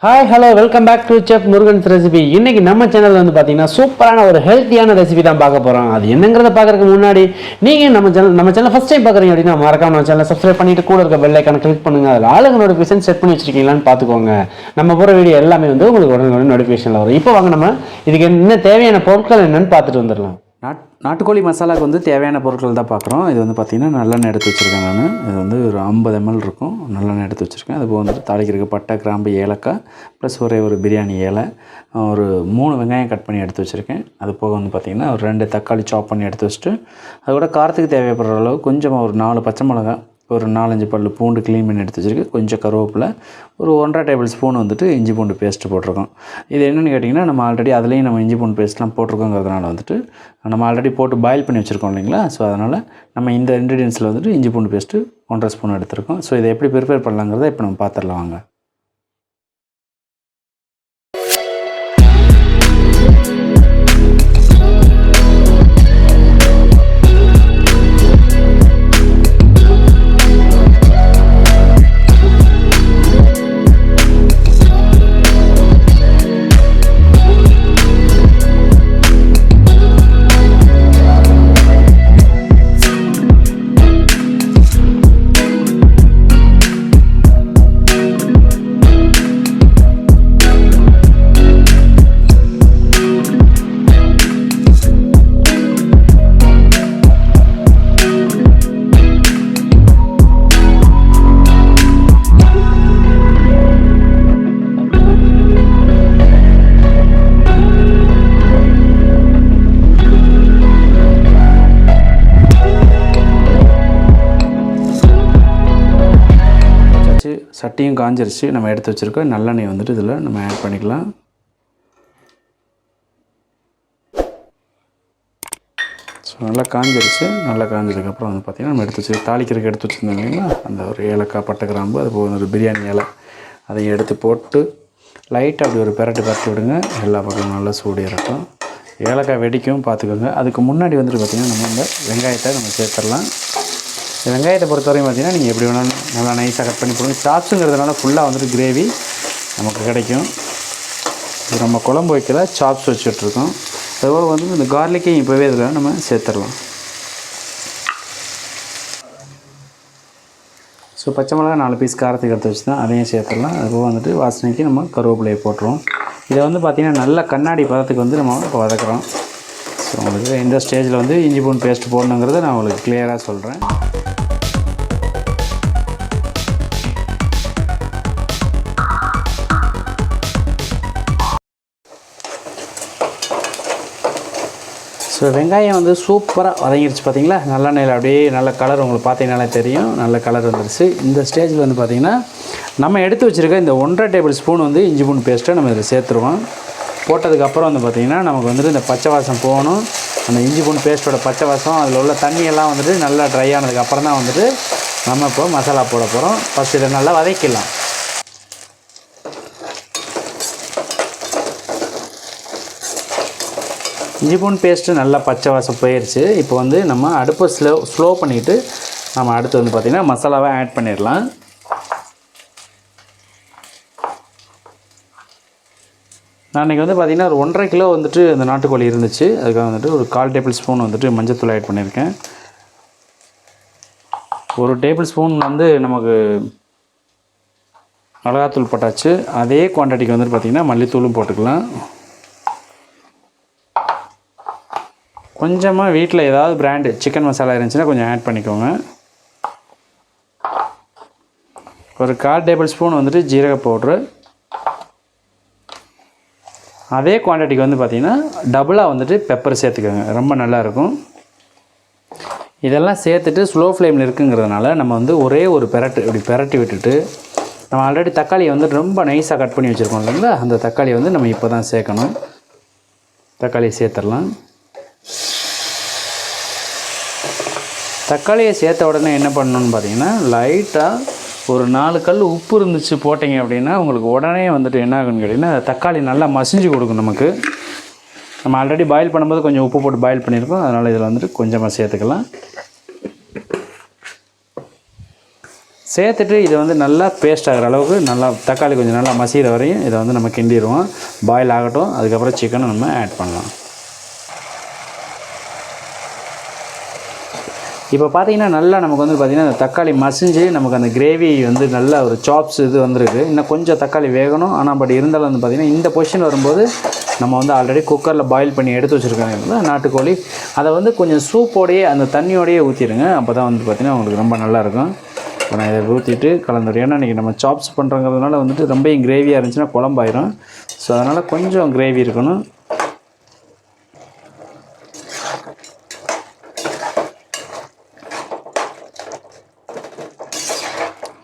Hi hello welcome back to chef Murugan's recipe. இன்னைக்கு நம்ம சேனலில் வந்து பார்த்தீங்கன்னா சூப்பரான ஒரு ஹெல்த்தியான ரெசிபி தான் பார்க்க போகிறோம். அது என்னங்கிறத பார்க்கறதுக்கு முன்னாடி நீங்கள் நம்ம சேனல் ஃபஸ்ட் டைம் பார்க்குறீங்க அப்படின்னா மறக்காம நம்ம சேனலை சப்ஸ்கிரைப் பண்ணிட்டு கூட இருக்க பெல் ஐக்கானை கிளிக் பண்ணுங்க. அதில் ஆளுங்க நோட்டிஃபிகேஷன் செட் பண்ணி வச்சிருக்கீங்களான்னு பார்த்துக்கோங்க. நம்ம போகிற வீடியோ எல்லாமே வந்து உங்களுக்கு உடனே நோட்டிஃபிகேஷனில் வரும். இப்போ வாங்க நம்ம இதுக்கு என்ன தேவையான பொருட்கள் என்னன்னு பார்த்துட்டு வந்துடலாம். நாட்டுக்கோழி மசாலாவுக்கு வந்து தேவையான பொருட்கள் தான் பார்க்குறோம். இது வந்து பார்த்திங்கன்னா நல்லெண்ணெய் எடுத்து வச்சுருக்கேன். நான் இது வந்து ஒரு 50 ml இருக்கும். நல்லெண்ணெய் எடுத்து வச்சுருக்கேன். அது போக வந்துட்டு தாளிக்கிறதுக்கு பட்டை, கிராம்பு, ஏலக்காய் ப்ளஸ் ஒரு பிரியாணி இலை, ஒரு 3 வெங்காயம் கட் பண்ணி எடுத்து வச்சுருக்கேன். அது போக வந்து பார்த்திங்கன்னா ஒரு 2 தக்காளி சாப் பண்ணி எடுத்து வச்சுட்டு அதோட காரத்துக்கு தேவைப்படுற அளவு கொஞ்சமாக ஒரு 4 பச்சை மிளகாய், ஒரு 4-5 பல் பூண்டு க்ளீன் பண்ணி எடுத்து வச்சுருக்கு, கொஞ்சம் கருவேப்பிலை, ஒரு 1.5 டேபிள் ஸ்பூன் வந்துட்டு இஞ்சி பூண்டு பேஸ்ட்டு போட்டிருக்கோம். இது என்னென்னு கேட்டிங்கன்னா, நம்ம ஆல்ரெடி அதுலேயும் நம்ம இஞ்சி பூண்டு பேஸ்ட்லாம் போட்டிருக்கோங்கிறதுனால வந்துட்டு நம்ம ஆல்ரெடி போட்டு பாயில் பண்ணி வச்சுருக்கோம் இல்லைங்களா. ஸோ அதனால் நம்ம இந்த இன்க்ரீடியன்ஸில் வந்துட்டு இஞ்சி பூண்டு பேஸ்ட்டு 1.5 ஸ்பூன் எடுத்துருக்கோம். ஸோ இதை எப்படி ப்ரிப்பேர் பண்ணலாங்கிறத இப்போ நம்ம பார்த்துடலாம் வாங்க. சட்டியும் காஞ்சிருச்சு. நம்ம எடுத்து வச்சுருக்கோம் நல்லெண்ணெய் வந்துட்டு இதில் நம்ம ஆட் பண்ணிக்கலாம். ஸோ நல்லா காஞ்சிருச்சு. நல்லா காஞ்சதுக்கப்புறம் வந்து பார்த்திங்கன்னா நம்ம எடுத்து வச்சு தாளிக்கிறதுக்கு எடுத்து வச்சுருந்தோம் இல்லைங்களா, அந்த ஒரு ஏலக்காய், பட்டை, கிராம்பு, அது போக ஒரு பிரியாணி இலை அதையும் எடுத்து போட்டு லைட்டாக அப்படி ஒரு பரட்டி விடுங்க. எல்லா பக்கமும் நல்லா சூடு இருக்கும். ஏலக்காய் வெடிக்கும் பார்த்துக்கோங்க. அதுக்கு முன்னாடி வந்துட்டு பார்த்திங்கன்னா நம்ம இந்த வெங்காயத்தை நம்ம சேர்த்துடலாம். வெங்காயத்தை பொறுத்தவரையும் பார்த்திங்கன்னா நீங்கள் எப்படி வேணாலும் நல்லா நைஸாக கட் பண்ணி போடுங்க. சாப்ஸுங்கிறதுனால ஃபுல்லாக வந்துட்டு கிரேவி நமக்கு கிடைக்கும். இது நம்ம குழம்பு வைக்கல, சாப்ஸ் வச்சுட்ருக்கோம். அதுபோல் வந்து இந்த கார்லிக்கையும் இப்போவே இதில் நம்ம சேர்த்துடலாம். ஸோ பச்சை மிளகா 4 பீஸ் காரத்துக்கு எடுத்து வச்சு தான் அதையும் சேர்த்துடலாம். அதுபோல் வந்துட்டு வாசனைக்கு நம்ம கருவேப்பிலையை போட்டுருவோம். இதை வந்து பார்த்திங்கன்னா நல்ல கண்ணாடி பதத்துக்கு வந்து நம்ம இப்போ வதக்குறோம். ஸோ உங்களுக்கு இந்த ஸ்டேஜில் வந்து இஞ்சி பூண்டு பேஸ்ட் போடணுங்கிறத நான் உங்களுக்கு கிளியராக சொல்கிறேன். ஸோ வெங்காயம் வந்து சூப்பராக வதங்கிடுச்சு பார்த்தீங்களா. நல்லெண்ணெயில் அப்படியே நல்ல கலர் உங்களுக்கு பார்த்தீங்கன்னாலே தெரியும், நல்ல கலர் வந்துடுச்சு. இந்த ஸ்டேஜில் வந்து பார்த்திங்கன்னா நம்ம எடுத்து வச்சுருக்க இந்த 1.5 டேபிள் ஸ்பூன் வந்து இஞ்சி பூண்டு பேஸ்ட்டை நம்ம இதில் சேர்த்துருவோம். போட்டதுக்கப்புறம் வந்து பார்த்திங்கன்னா நமக்கு வந்துட்டு இந்த பச்சை வாசம் போகணும். அந்த இஞ்சி பூண்டு பேஸ்ட்டோட பச்சை வாசம், அதில் உள்ள தண்ணியெல்லாம் வந்துட்டு நல்லா ட்ரை ஆனதுக்கப்புறம் தான் வந்துட்டு நம்ம இப்போ மசாலா போட போகிறோம். ஃபஸ்ட் இதை நல்லா வதக்கிடலாம். இஞ்சி பூண்டு பேஸ்ட்டு நல்லா பச்சை வாசம் போயிடுச்சு. இப்போ வந்து நம்ம அடுப்பை ஸ்லோ பண்ணிவிட்டு நம்ம அடுத்து வந்து பார்த்திங்கன்னா மசாலாவை ஆட் பண்ணிடலாம். நான் இன்றைக்கி வந்து பார்த்திங்கன்னா ஒரு 1.5 கிலோ வந்துட்டு அந்த நாட்டுக்கோழி இருந்துச்சு. அதுக்காக வந்துட்டு ஒரு 1/4 டேபிள் ஸ்பூன் வந்துட்டு மஞ்சத்தூள் ஆட் பண்ணியிருக்கேன். 1 டேபிள் ஸ்பூன் வந்து நமக்கு மிளகாத்தூள் போட்டாச்சு. அதே குவான்டிட்டிக்கு வந்துட்டு பார்த்திங்கன்னா மல்லித்தூளும் போட்டுக்கலாம். கொஞ்சமாக வீட்டில் ஏதாவது பிராண்டு சிக்கன் மசாலா இருந்துச்சுன்னா கொஞ்சம் ஆட் பண்ணிக்கோங்க. ஒரு 1/4 டேபிள் ஸ்பூன் வந்துட்டு ஜீரக பவுட்ரு. அதே குவான்டிட்டிக்கு வந்து பார்த்திங்கன்னா டபுளாக வந்துட்டு பெப்பர் சேர்த்துக்கோங்க, ரொம்ப நல்லாயிருக்கும். இதெல்லாம் சேர்த்துட்டு ஸ்லோ ஃப்ளேமில் இருக்குங்கிறதுனால நம்ம வந்து ஒரே ஒரு இப்படி பெரட்டி விட்டுட்டு நம்ம ஆல்ரெடி தக்காளியை வந்து ரொம்ப நைஸாக கட் பண்ணி வச்சுருக்கோம் இல்லைங்களா, அந்த தக்காளியை வந்து நம்ம இப்போ தான் சேர்க்கணும். தக்காளியை சேர்த்துடலாம். தக்காளியை சேர்த்த உடனே என்ன பண்ணணும்னு பார்த்தீங்கன்னா லைட்டாக ஒரு 4 கல் உப்பு இருந்துச்சு போட்டிங்க அப்படின்னா உங்களுக்கு உடனே வந்துட்டு என்ன ஆகுன்னு கேட்டிங்கன்னா தக்காளி நல்லா மசிஞ்சு கொடுக்கும் நமக்கு. நம்ம ஆல்ரெடி பாயில் பண்ணும்போது கொஞ்சம் உப்பு போட்டு பாயில் பண்ணியிருக்கோம், அதனால் இதில் வந்துட்டு கொஞ்சமாக சேர்த்துக்கலாம். சேர்த்துட்டு இதை வந்து நல்லா பேஸ்ட் ஆகிற அளவுக்கு நல்லா தக்காளி கொஞ்சம் நல்லா மசிகிற வரையும் இதை வந்து நம்ம கிண்டிடுவோம். பாயில் ஆகட்டும். அதுக்கப்புறம் சிக்கனை நம்ம ஆட் பண்ணலாம். இப்போ பார்த்தீங்கன்னா நல்லா நமக்கு வந்து பார்த்திங்கன்னா அந்த தக்காளி மசிஞ்சு நமக்கு அந்த கிரேவி வந்து நல்ல ஒரு சாப்ஸ் இது வந்திருக்கு. இன்னும் கொஞ்சம் தக்காளி வேகணும். ஆனால் பட் இருந்தாலும் வந்து பார்த்திங்கன்னா இந்த பொசிஷன் வரும்போது நம்ம வந்து ஆல்ரெடி குக்கரில் பாயில் பண்ணி எடுத்து வச்சுருக்காங்க நாட்டுக்கோழி, அதை வந்து கொஞ்சம் சூப்போடையே அந்த தண்ணியோடையே ஊற்றிடுங்க. அப்போ தான் வந்து பார்த்திங்கன்னா உங்களுக்கு ரொம்ப நல்லாயிருக்கும். இப்போ நான் இதை ஊற்றிட்டு கலந்துடும். ஏன்னா இன்றைக்கி நம்ம சாப்ஸ் பண்ணுறங்கிறதுனால வந்துட்டு ரொம்ப கிரேவியாக இருந்துச்சுன்னா குழம்பாயிரும். ஸோ அதனால் கொஞ்சம் கிரேவி இருக்கணும்.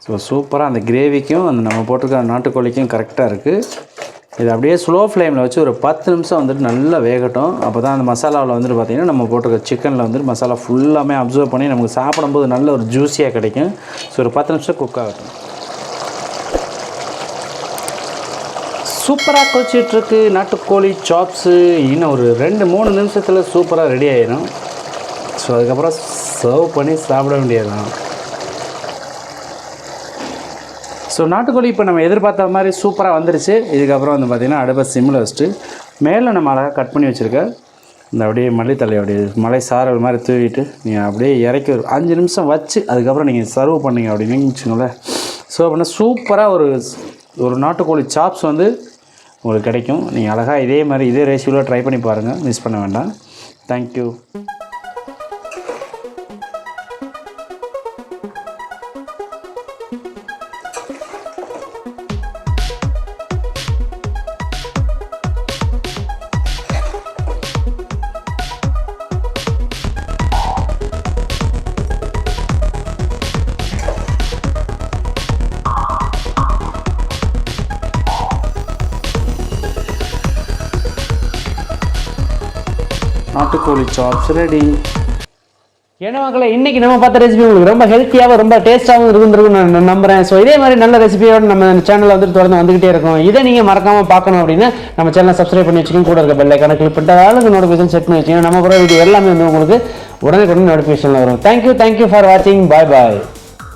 ஸோ சூப்பராக அந்த கிரேவிக்கும் அந்த நம்ம போட்டிருக்க நாட்டுக்கோழிக்கும் கரெக்டாக இருக்குது. இது அப்படியே ஸ்லோ ஃப்ளேமில் வச்சு ஒரு 10 நிமிஷம் வந்துட்டு நல்லா வேகட்டும். அப்போ தான் அந்த மசாலாவில் வந்துட்டு பார்த்திங்கன்னா நம்ம போட்டிருக்க சிக்கனில் வந்துட்டு மசாலா ஃபுல்லாமே அப்சர்வ் பண்ணி நமக்கு சாப்பிடும்போது நல்ல ஒரு ஜூஸியாக கிடைக்கும். ஸோ ஒரு 10 நிமிஷம் குக் ஆகட்டும். சூப்பராக கொச்சிட்ருக்கு நாட்டுக்கோழி சாப்ஸு. இன்னும் ஒரு 2-3 நிமிஷத்தில் சூப்பராக ரெடி ஆகிடும். ஸோ அதுக்கப்புறம் சர்வ் பண்ணி சாப்பிட வேண்டியதுதான். ஸோ நாட்டுக்கோழி இப்போ நம்ம எதிர்பார்த்த மாதிரி சூப்பராக வந்துருச்சு. இதுக்கப்புறம் வந்து பார்த்திங்கன்னா அடுப்பை சிம்மில் வச்சுட்டு மேலே நம்ம அழகாக கட் பண்ணி வச்சுருக்க இந்த அப்படியே மல்லித்தலை அப்படியே மலை சாரல் மாதிரி தூவிட்டு நீங்கள் அப்படியே இறக்கி ஒரு 5 நிமிஷம் வச்சு அதுக்கப்புறம் நீங்கள் சர்வ் பண்ணிங்க அப்படின்னு வச்சுக்கோங்களேன். சர்வ் பண்ணால் சூப்பராக ஒரு நாட்டுக்கோழி சாப்ஸ் வந்து உங்களுக்கு கிடைக்கும். நீங்கள் அழகாக இதே மாதிரி இதே ரேஷியோவில் ட்ரை பண்ணி பாருங்கள். மிஸ் பண்ண வேண்டாம். தேங்க்யூ. நாட்டுக்கோழி சாப்ஸ் ரெடி. ஏன்னா மக்களை இன்றைக்கி நம்ம பார்த்த ரெசிபி உங்களுக்கு ரொம்ப ஹெல்த்தியாகவும் ரொம்ப டேஸ்ட்டாகவும் இருந்திருக்குன்னு நான் நம்புகிறேன். ஸோ இதே மாதிரி நல்ல ரெசிபியோடு நம்ம சேனலில் வந்து தொடர்ந்து வந்துகிட்டே இருக்கும். இதை நீங்கள் மறக்காமல் பார்க்கணும் அப்படின்னா நம்ம சேனலை சப்ஸ்கிரைப் பண்ணி வச்சுக்கோங்க. கூட இருக்க பெல் ஐக்கானை கிளிக் பண்ணிட்டு அளவுக்கு நோட்டிஃபிகேஷன் செட் பண்ணி வச்சுக்கோங்க. நம்ம போகிற வீடியோ எல்லாமே வந்து உங்களுக்கு உடனே நோட்டிஃபிகேஷனில் வரும். தேங்க்யூ ஃபார் வாட்சிங். பாய்.